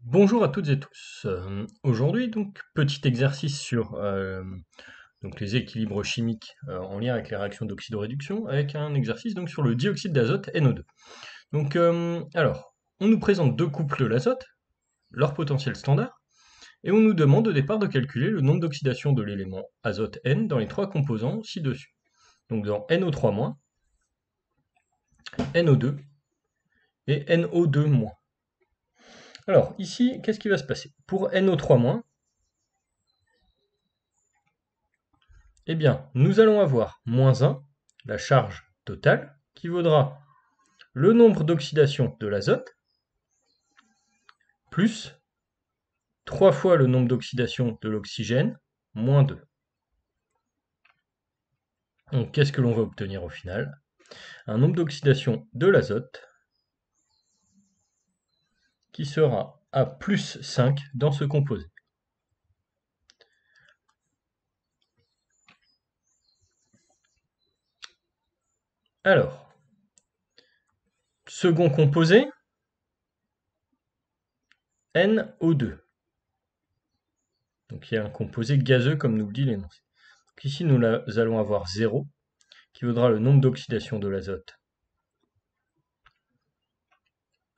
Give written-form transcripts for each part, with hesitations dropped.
Bonjour à toutes et tous. Aujourd'hui, donc, petit exercice sur donc les équilibres chimiques en lien avec les réactions d'oxydoréduction, avec un exercice donc sur le dioxyde d'azote NO2. Donc, alors, on nous présente deux couples de l'azote, leur potentiel standard, et on nous demande au départ de calculer le nombre d'oxydation de l'élément azote N dans les trois composants ci-dessus. Donc dans NO3-, NO2 et NO2-. Alors, ici, qu'est-ce qui va se passer? Pour NO3-, eh bien, nous allons avoir -1, la charge totale, qui vaudra le nombre d'oxydations de l'azote, plus 3 fois le nombre d'oxydations de l'oxygène, -2. Donc, qu'est-ce que l'on va obtenir au final? Un nombre d'oxydation de l'azote qui sera à +5 dans ce composé. Alors, second composé, NO2. Donc, il y a un composé gazeux comme nous le dit l'énoncé. Donc, ici, nous allons avoir 0, qui vaudra le nombre d'oxydation de l'azote,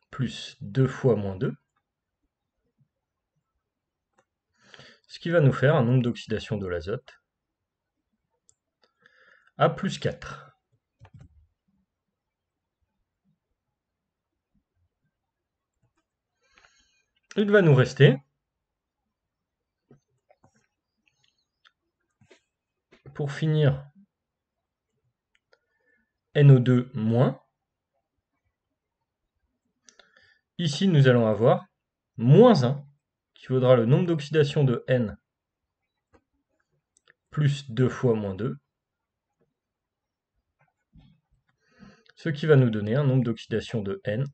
plus 2 fois -2. Ce qui va nous faire un nombre d'oxydation de l'azote à +4. Il va nous rester, pour finir, NO2-. Ici, nous allons avoir -1, qui vaudra le nombre d'oxydation de N plus 2 fois -2, ce qui va nous donner un nombre d'oxydation de N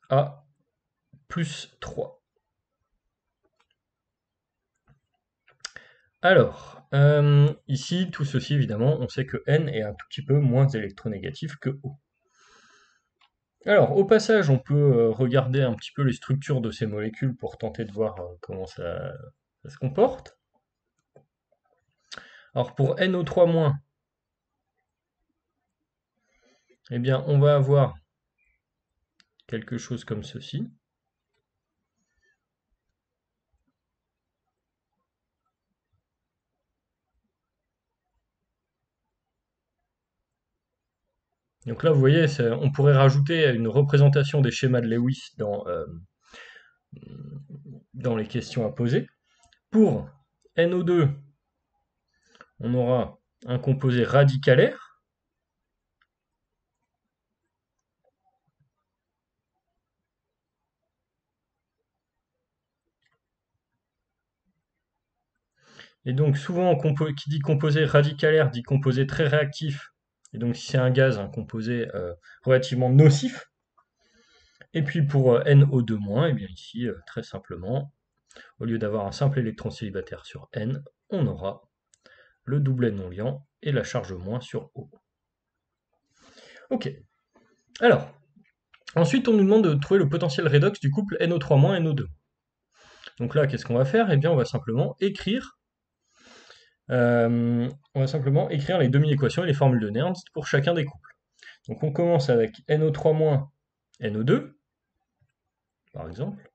à +3. Alors, ici, tout ceci, évidemment, on sait que N est un tout petit peu moins électronégatif que O. Alors, au passage, on peut regarder un petit peu les structures de ces molécules pour tenter de voir comment ça se comporte. Alors, pour NO3-, eh bien, on va avoir quelque chose comme ceci. Donc là, vous voyez, on pourrait rajouter une représentation des schémas de Lewis dans les questions à poser. Pour NO2, on aura un composé radicalaire. Et donc souvent, qui dit composé radicalaire dit composé très réactif. Et donc si c'est un gaz, un composé relativement nocif. Et puis pour NO2-, eh bien ici, très simplement, au lieu d'avoir un simple électron célibataire sur N, on aura le doublet non liant et la charge moins sur O. Ok. Alors, ensuite on nous demande de trouver le potentiel redox du couple NO3-, NO2. Donc là, qu'est-ce qu'on va faire? Eh bien, on va simplement écrire les demi-équations et les formules de Nernst pour chacun des couples. Donc on commence avec NO3-, NO2, par exemple.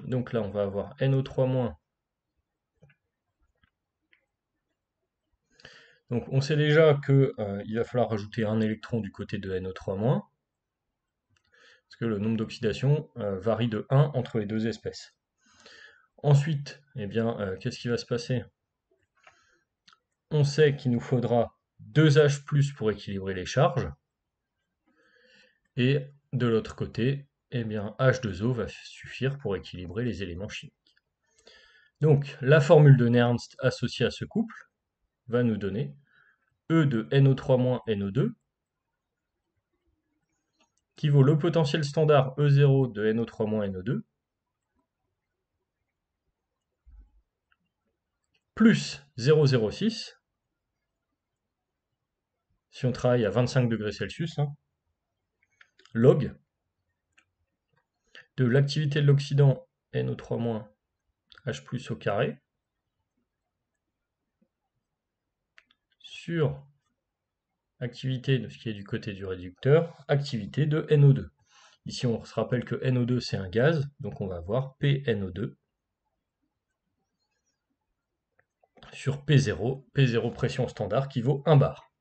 Donc là, on va avoir NO3-. Donc on sait déjà qu'il va falloir rajouter un électron du côté de NO3-, parce que le nombre d'oxydation varie de 1 entre les deux espèces. Ensuite, eh bien, qu'est-ce qui va se passer? On sait qu'il nous faudra 2H+ pour équilibrer les charges. Et de l'autre côté, eh bien, H2O va suffire pour équilibrer les éléments chimiques. Donc, la formule de Nernst associée à ce couple va nous donner E de NO3-, NO2, qui vaut le potentiel standard E0 de NO3-, NO2, plus 0,06, si on travaille à 25 degrés Celsius, hein, log de l'activité de l'oxydant NO3- H plus au carré sur activité de ce qui est du côté du réducteur, activité de NO2. Ici, on se rappelle que NO2, c'est un gaz, donc on va avoir PNO2 sur P0, P0 pression standard qui vaut 1 bar.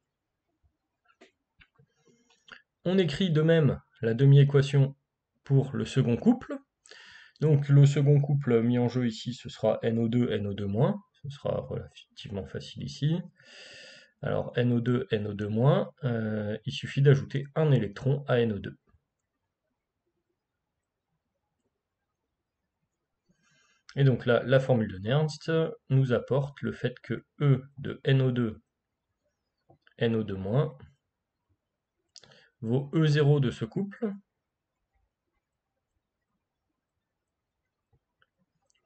On écrit de même la demi-équation pour le second couple. Donc le second couple mis en jeu ici, ce sera NO2, NO2-, ce sera relativement facile ici. Alors NO2, NO2-, il suffit d'ajouter un électron à NO2. Et donc là, la formule de Nernst nous apporte le fait que E de NO2, NO2- vaut E0 de ce couple,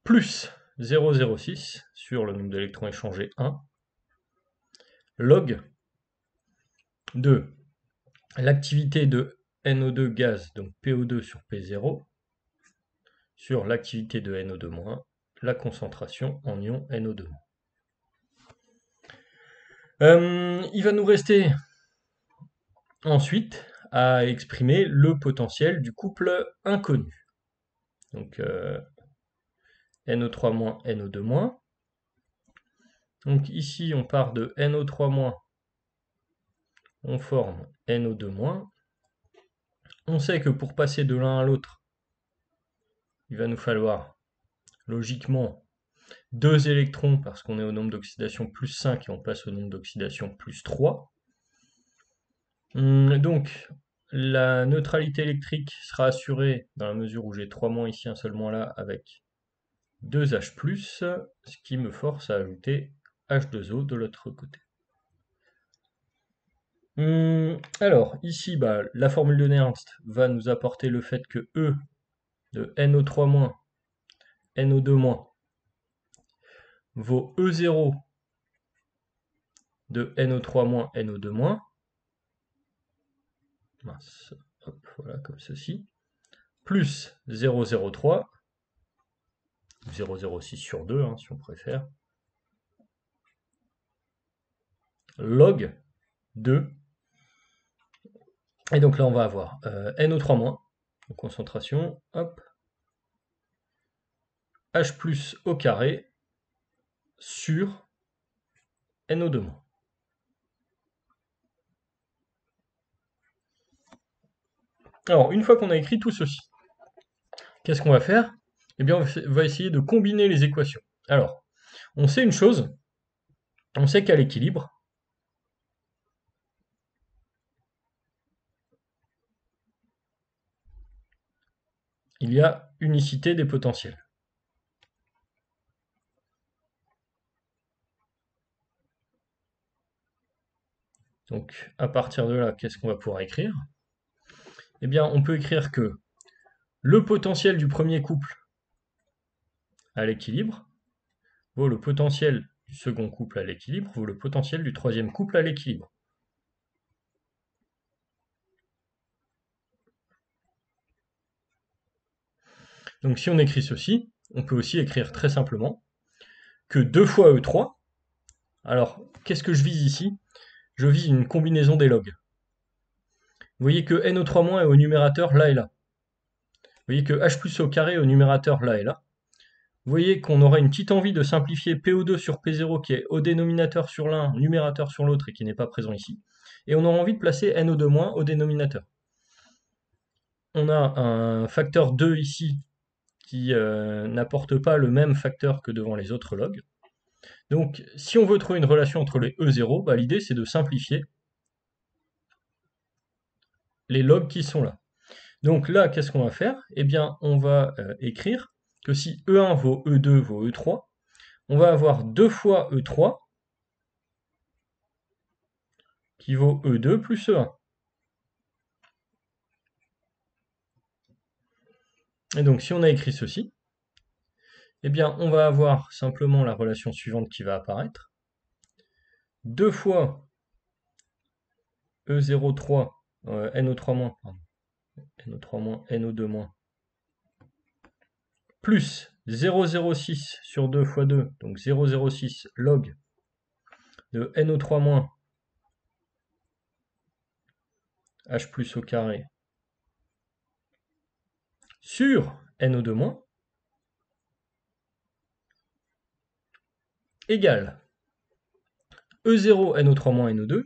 plus 0,06 sur le nombre d'électrons échangés 1, log de l'activité de NO2 gaz, donc PO2 sur P0, sur l'activité de NO2-, la concentration en ion NO2-. Il va nous rester ensuite à exprimer le potentiel du couple inconnu. Donc NO3-, NO2-. Donc ici on part de NO3-, on forme NO2-. On sait que pour passer de l'un à l'autre, il va nous falloir logiquement 2 électrons parce qu'on est au nombre d'oxydation plus 5 et on passe au nombre d'oxydation plus 3. Donc la neutralité électrique sera assurée dans la mesure où j'ai 3- ici, un seul moins là, avec 2H+, ce qui me force à ajouter H2O de l'autre côté. Alors, ici, la formule de Nernst va nous apporter le fait que E de NO3-, NO2- vaut E0 de NO3-, NO2-. Mince, hop, voilà, comme ceci. Plus 0,03, 0,06 sur 2, si on préfère, log 2. Et donc là, on va avoir NO3-, donc concentration, hop, H plus au carré sur NO2-. Alors, une fois qu'on a écrit tout ceci, qu'est-ce qu'on va faire? Eh bien, on va essayer de combiner les équations. Alors, on sait une chose, on sait qu'à l'équilibre, il y a unicité des potentiels. Donc, à partir de là, qu'est-ce qu'on va pouvoir écrire? Eh bien, on peut écrire que le potentiel du premier couple à l'équilibre vaut le potentiel du second couple à l'équilibre, vaut le potentiel du troisième couple à l'équilibre. Donc si on écrit ceci, on peut aussi écrire très simplement que 2 fois E3, alors qu'est-ce que je vise ici? Je vise une combinaison des logs. Vous voyez que NO3- est au numérateur là et là. Vous voyez que H plus au carré est au numérateur là et là. Vous voyez qu'on aura une petite envie de simplifier PO2 sur P0 qui est au dénominateur sur l'un, numérateur sur l'autre et qui n'est pas présent ici. Et on aura envie de placer NO2- au dénominateur. On a un facteur 2 ici qui n'apporte pas le même facteur que devant les autres logs. Donc si on veut trouver une relation entre les E0, l'idée c'est de simplifier les logs qui sont là. Donc là, qu'est-ce qu'on va faire? Eh bien, on va écrire que si E1 vaut E2 vaut E3, on va avoir 2 fois E3 qui vaut E2 plus E1. Et donc si on a écrit ceci, eh bien on va avoir simplement la relation suivante qui va apparaître. 2 fois E03, NO3-, pardon, NO3-, NO2-, plus 0,06 sur 2 fois 2, donc 0,06 log de NO3- H plus au carré sur NO2- égale E0 NO3- NO2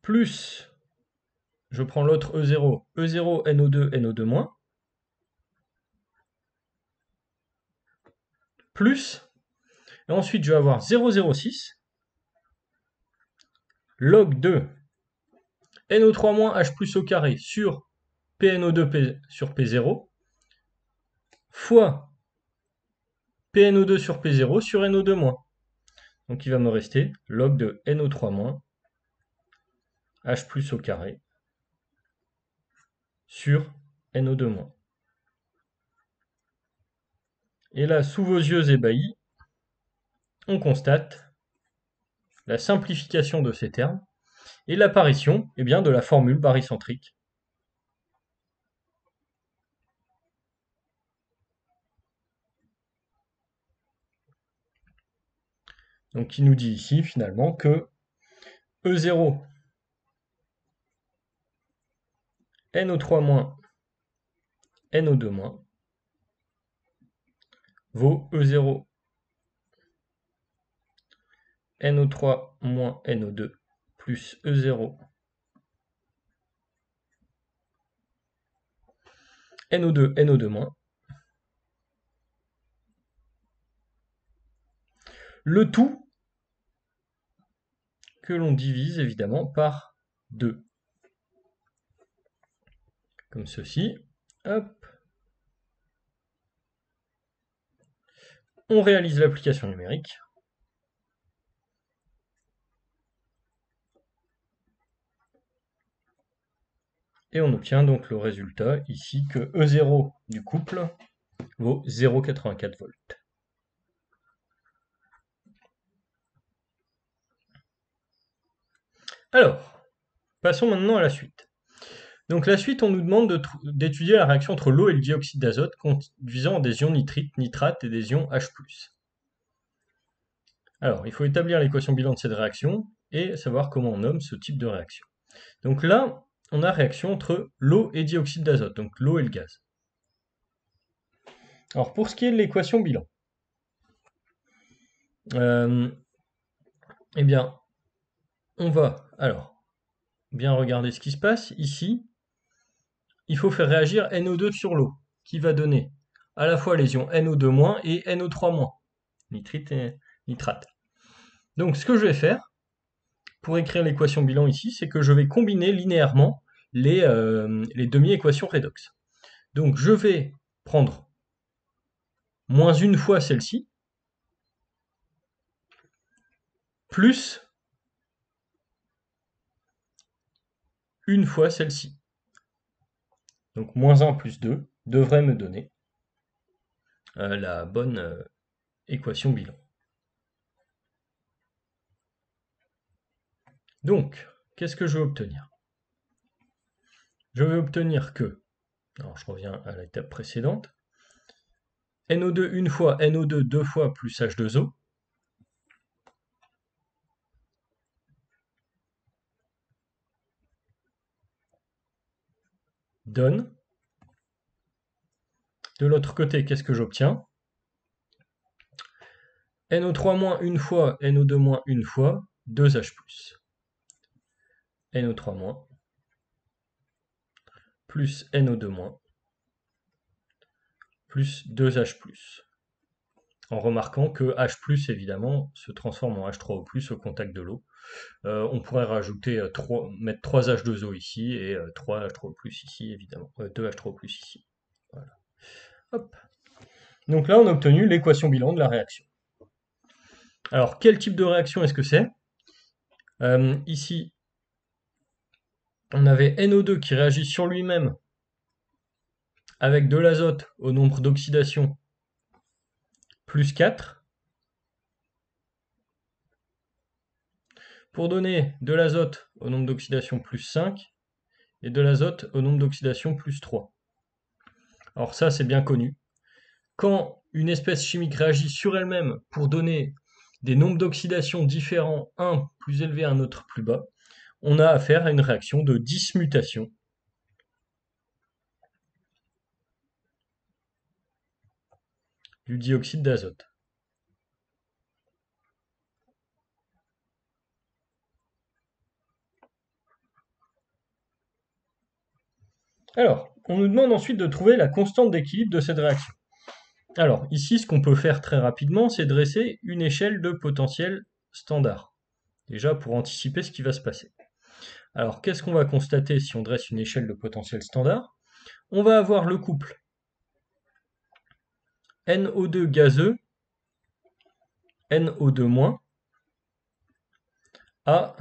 plus, je prends l'autre E0, E0 NO2 NO2- plus, et ensuite je vais avoir 0,06 log de NO3- H plus au carré sur PNO2 sur P0 fois PNO2 sur P0 sur NO2-. Donc il va me rester log de NO3- H plus au carré sur NO2-. Et là, sous vos yeux ébahis, on constate la simplification de ces termes et l'apparition de la formule barycentrique. Donc qui nous dit ici finalement que E0 NO3- NO2- vaut E0 NO3- NO2 plus E0 NO2 NO2-. Le tout que l'on divise évidemment par 2. Comme ceci. Hop. On réalise l'application numérique. Et on obtient donc le résultat ici que E0 du couple vaut 0,84 volts. Alors, passons maintenant à la suite. Donc la suite, on nous demande d'étudier la réaction entre l'eau et le dioxyde d'azote conduisant des ions nitrites, nitrates et des ions H+. Alors, il faut établir l'équation bilan de cette réaction et savoir comment on nomme ce type de réaction. Donc là, on a réaction entre l'eau et dioxyde d'azote, donc l'eau et le gaz. Alors pour ce qui est de l'équation bilan, eh bien, on va alors bien regarder ce qui se passe. Ici, il faut faire réagir NO2 sur l'eau, qui va donner à la fois les ions NO2- et NO3-, nitrite et nitrate. Donc ce que je vais faire, pour écrire l'équation bilan ici, c'est que je vais combiner linéairement les demi-équations redox. Donc je vais prendre moins une fois celle-ci, plus une fois celle-ci. Donc moins 1 plus 2 devrait me donner la bonne équation bilan. Donc, qu'est-ce que je vais obtenir? Je vais obtenir que, alors je reviens à l'étape précédente, NO2 une fois, NO2 deux fois plus H2O, donne, de l'autre côté, qu'est-ce que j'obtiens? NO3- une fois, NO2- une fois, 2H+. NO3- plus NO2- plus 2H+. En remarquant que H+, évidemment, se transforme en H3O+, au contact de l'eau. On pourrait rajouter mettre 3 H2O ici et 3 H3O+, ici, évidemment. 2 H3O+, ici. Voilà. Hop. Donc là, on a obtenu l'équation bilan de la réaction. Alors, quel type de réaction est-ce que c'est? Ici, on avait NO2 qui réagit sur lui-même avec de l'azote au nombre d'oxydation plus 4. pour donner de l'azote au nombre d'oxydation plus 5 et de l'azote au nombre d'oxydation plus 3. Alors ça, c'est bien connu. Quand une espèce chimique réagit sur elle-même pour donner des nombres d'oxydation différents, un plus élevé, un autre plus bas, on a affaire à une réaction de dismutation. Du dioxyde d'azote. Alors, on nous demande ensuite de trouver la constante d'équilibre de cette réaction. Alors, ici, ce qu'on peut faire très rapidement, c'est dresser une échelle de potentiel standard. Déjà, pour anticiper ce qui va se passer. Alors, qu'est-ce qu'on va constater si on dresse une échelle de potentiel standard? On va avoir le couple NO2 gazeux, NO2- à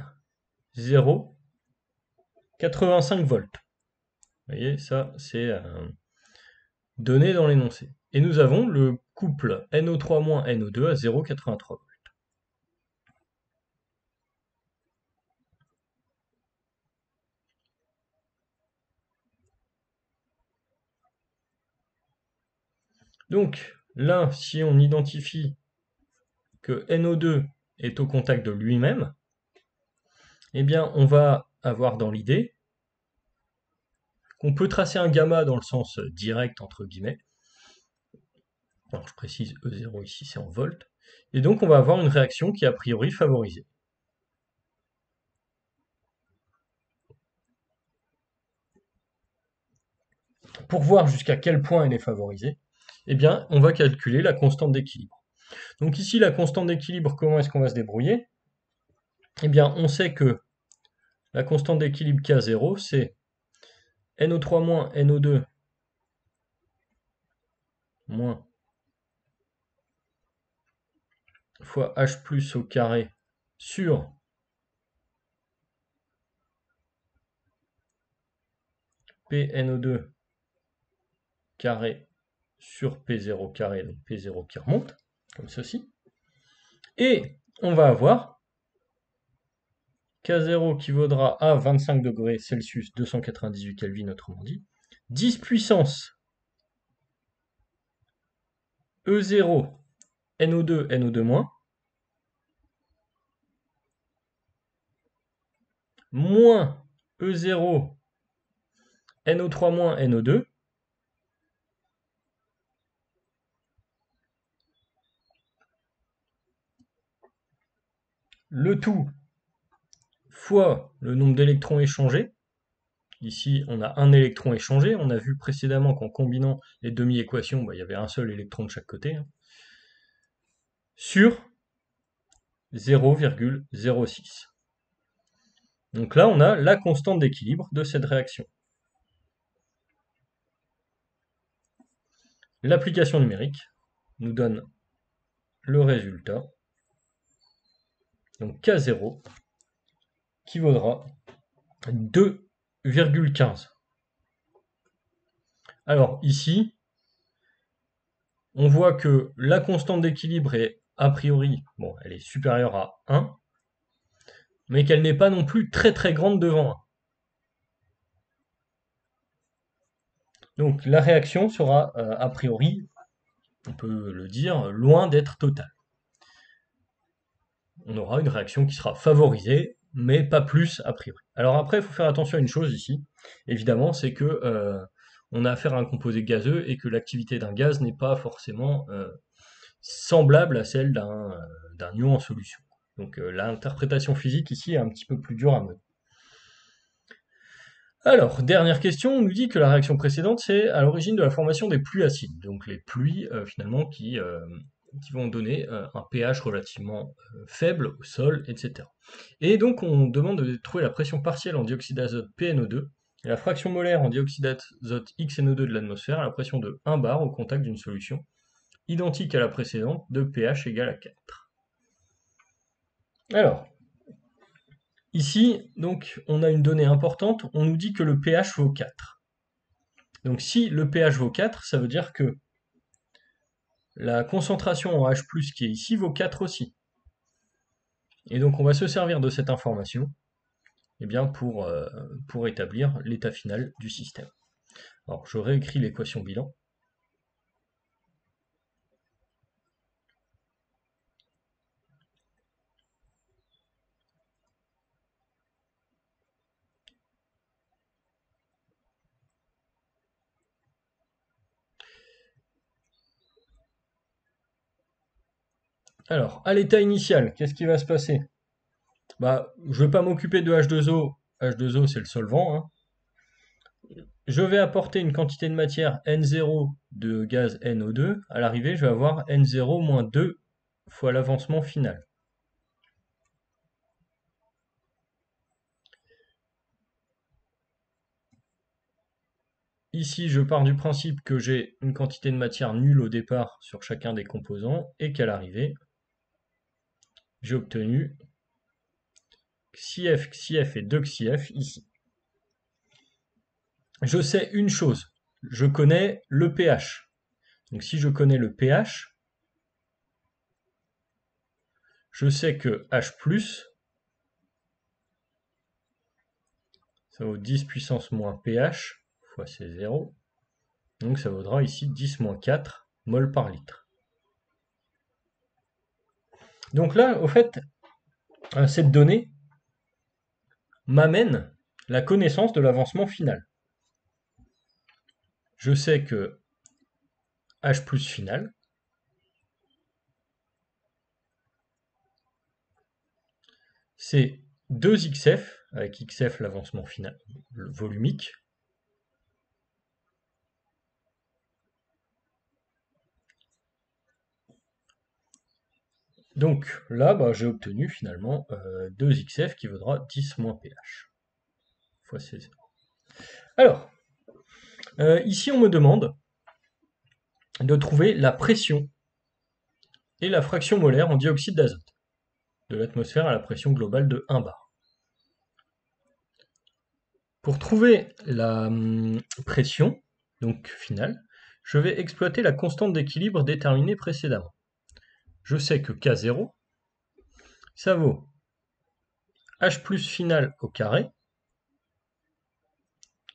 0,85 volts. Vous voyez, ça, c'est donné dans l'énoncé. Et nous avons le couple NO3- NO2 à 0,83 volts. Donc, là, si on identifie que NO2 est au contact de lui-même, eh bien, on va avoir dans l'idée qu'on peut tracer un gamma dans le sens direct, entre guillemets. Alors, je précise E0 ici, c'est en volts. Et donc, on va avoir une réaction qui est a priori favorisée. Pour voir jusqu'à quel point elle est favorisée, eh bien, on va calculer la constante d'équilibre. Donc ici, la constante d'équilibre, comment est-ce qu'on va se débrouiller? Eh bien, on sait que la constante d'équilibre K0, c'est NO3- NO2 moins fois H plus au carré sur PNO2 carré sur P0 carré, donc P0 qui remonte, comme ceci. Et on va avoir K0 qui vaudra à 25 degrés Celsius, 298 Kelvin, autrement dit, 10 puissance E0 NO2 NO2- moins E0 NO3- NO2 le tout fois le nombre d'électrons échangés. Ici, on a un électron échangé. On a vu précédemment qu'en combinant les demi-équations, il y avait un seul électron de chaque côté. Sur 0,06. Donc là, on a la constante d'équilibre de cette réaction. L'application numérique nous donne le résultat. Donc K0 qui vaudra 2,15. Alors ici, on voit que la constante d'équilibre est a priori, bon, elle est supérieure à 1, mais qu'elle n'est pas non plus très très grande devant 1. Donc la réaction sera a priori, on peut le dire, loin d'être totale. On aura une réaction qui sera favorisée, mais pas plus a priori. Alors après, il faut faire attention à une chose ici, évidemment, c'est que on a affaire à un composé gazeux et que l'activité d'un gaz n'est pas forcément semblable à celle d'un ion en solution. Donc l'interprétation physique ici est un petit peu plus dure à mener. Alors, dernière question, on nous dit que la réaction précédente, c'est à l'origine de la formation des pluies acides. Donc les pluies, finalement, qui vont donner un pH relativement faible au sol, etc. Et donc on demande de trouver la pression partielle en dioxyde d'azote PNO2 et la fraction molaire en dioxyde d'azote XNO2 de l'atmosphère à la pression de 1 bar au contact d'une solution identique à la précédente de pH égale à 4. Alors, ici, donc, on a une donnée importante, on nous dit que le pH vaut 4. Donc si le pH vaut 4, ça veut dire que la concentration en H+, qui est ici, vaut 4 aussi. Et donc on va se servir de cette information eh bien, pour établir l'état final du système. Alors je réécris l'équation bilan. Alors, à l'état initial, qu'est-ce qui va se passer? Bah, je ne vais pas m'occuper de H2O. H2O, c'est le solvant, hein. Je vais apporter une quantité de matière N0 de gaz NO2. À l'arrivée, je vais avoir N0 moins 2 fois l'avancement final. Ici, je pars du principe que j'ai une quantité de matière nulle au départ sur chacun des composants et qu'à l'arrivée, j'ai obtenu XIF, XIF et 2 XIF ici. Je sais une chose, je connais le pH. Donc si je connais le pH, je sais que H+, ça vaut 10 puissance moins pH fois C0. Donc ça vaudra ici 10 moins 4 mol par litre. Donc là, au fait, cette donnée m'amène la connaissance de l'avancement final. Je sais que H+ final, c'est 2XF, avec XF l'avancement final volumique, donc là, bah, j'ai obtenu finalement 2XF qui vaudra 10 moins pH fois C0. Alors, ici on me demande de trouver la pression et la fraction molaire en dioxyde d'azote de l'atmosphère à la pression globale de 1 bar. Pour trouver la pression, donc finale, je vais exploiter la constante d'équilibre déterminée précédemment. Je sais que K0, ça vaut H+ final au carré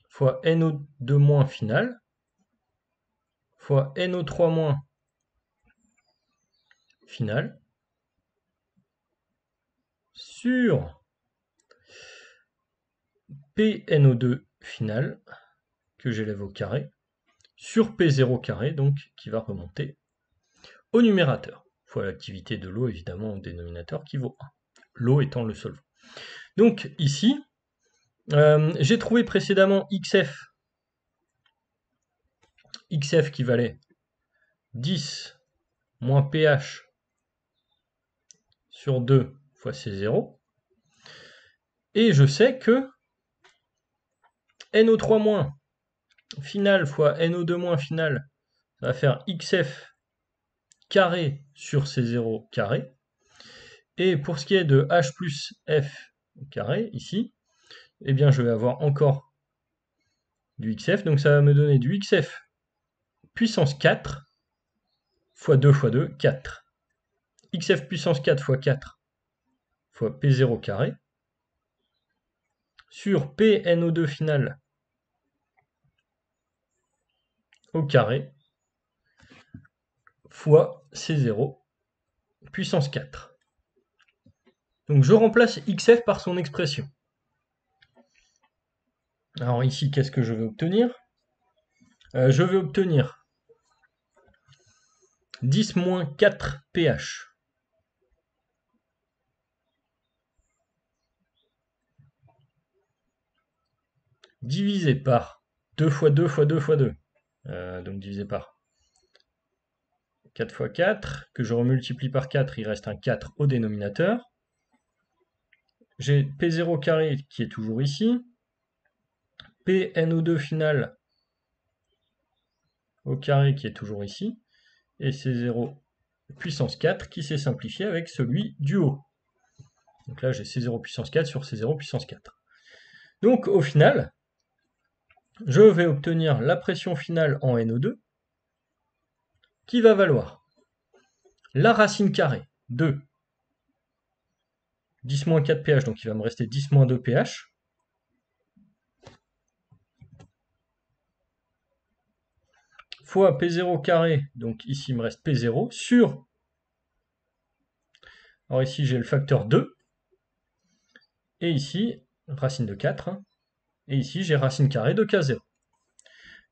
fois NO2- final fois NO3- final sur PNO2 final que j'élève au carré sur P0 carré, donc qui va remonter au numérateur, fois l'activité de l'eau évidemment au dénominateur qui vaut 1, l'eau étant le solvant. Donc ici, j'ai trouvé précédemment XF qui valait 10 moins pH sur 2 fois C0, et je sais que NO3- final fois NO2- final, ça va faire XF carré sur C0 carré. Et pour ce qui est de H plus F carré, ici, eh bien je vais avoir encore du XF, donc ça va me donner du XF puissance 4 fois 2 fois 2, 4. XF puissance 4 fois 4 fois P0 carré sur PNO2 final au carré fois C0 puissance 4. Donc je remplace XF par son expression. Alors ici, qu'est-ce que je vais obtenir? Je vais obtenir 10 moins 4 pH divisé par 2 fois 2 fois 2 fois 2. Donc divisé par 4 fois 4, que je remultiplie par 4, il reste un 4 au dénominateur. J'ai P0 carré qui est toujours ici, PNO2 final au carré qui est toujours ici, et C0 puissance 4 qui s'est simplifié avec celui du haut. Donc là j'ai C0 puissance 4 sur C0 puissance 4. Donc au final, je vais obtenir la pression finale en NO2 qui va valoir la racine carrée de 10 moins 4 pH, donc il va me rester 10 moins 2 pH. Fois P0 carré, donc ici il me reste P0, sur, alors ici j'ai le facteur 2, et ici, racine de 4, hein, et ici j'ai racine carrée de K0.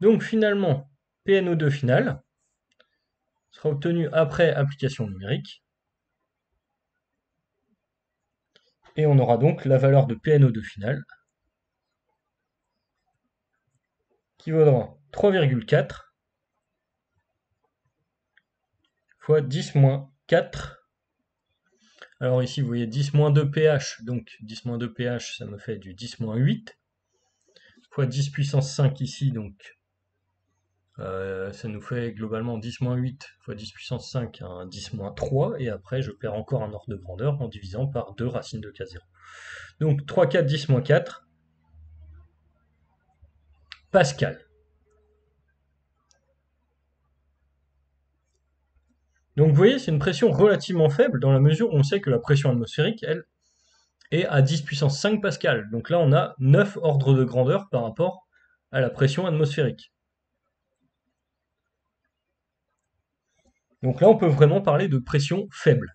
Donc finalement, PNO2 final sera obtenu après application numérique, et on aura donc la valeur de PNO2 final, qui vaudra 3,4 fois 10 moins 4. Alors ici, vous voyez 10 moins 2 pH, donc 10 moins 2 pH, ça me fait du 10 moins 8, fois 10 puissance 5 ici, donc ça nous fait globalement 10 moins 8 fois 10 puissance 5, un 10 moins 3, et après je perds encore un ordre de grandeur en divisant par 2 racines de K0. Donc 3, 4, 10 moins 4, Pascal. Donc vous voyez, c'est une pression relativement faible dans la mesure où on sait que la pression atmosphérique, elle, est à 10 puissance 5 pascal. Donc là, on a 9 ordres de grandeur par rapport à la pression atmosphérique. Donc là, on peut vraiment parler de pression faible.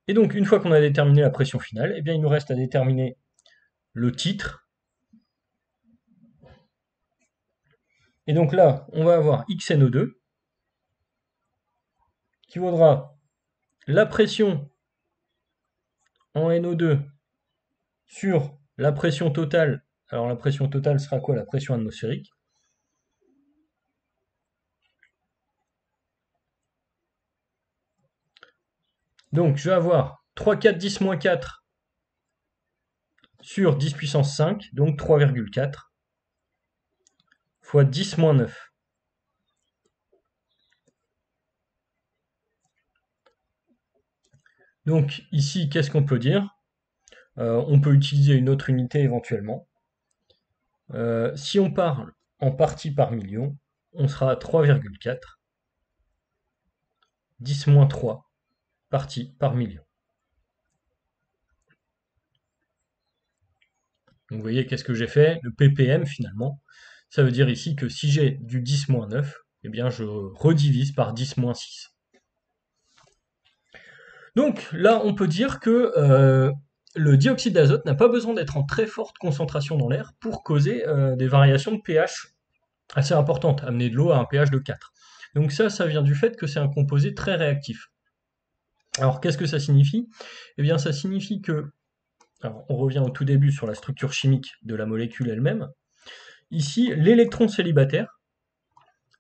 Et donc, une fois qu'on a déterminé la pression finale, eh bien, il nous reste à déterminer le titre. Et donc là, on va avoir XNO2, qui vaudra la pression en NO2 sur la pression totale. Alors la pression totale sera quoi? La pression atmosphérique. Donc je vais avoir 3, 4, 10 moins 4 sur 10 puissance 5, donc 3,4, fois 10 moins 9. Donc ici, qu'est-ce qu'on peut dire? On peut utiliser une autre unité éventuellement. Si on parle en partie par million, on sera à 3,4, 10 moins 3 parties par million. Donc vous voyez qu'est-ce que j'ai fait? Le ppm finalement, ça veut dire ici que si j'ai du 10 moins 9, eh bien je redivise par 10 moins 6. Donc là, on peut dire que le dioxyde d'azote n'a pas besoin d'être en très forte concentration dans l'air pour causer des variations de pH assez importantes, amener de l'eau à un pH de 4. Donc ça vient du fait que c'est un composé très réactif. Alors qu'est-ce que ça signifie? Eh bien ça signifie que, alors on revient au tout début sur la structure chimique de la molécule elle-même, ici l'électron célibataire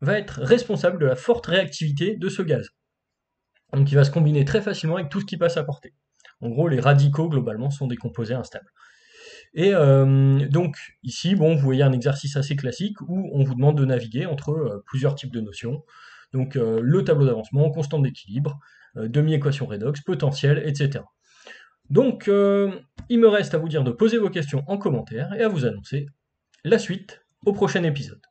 va être responsable de la forte réactivité de ce gaz. Donc il va se combiner très facilement avec tout ce qui passe à portée. En gros, les radicaux, globalement, sont des composés instables. Et donc ici, bon, vous voyez un exercice assez classique où on vous demande de naviguer entre plusieurs types de notions. Donc le tableau d'avancement, constante d'équilibre, demi-équation redox, potentiel, etc. Donc il me reste à vous dire de poser vos questions en commentaire et à vous annoncer la suite au prochain épisode.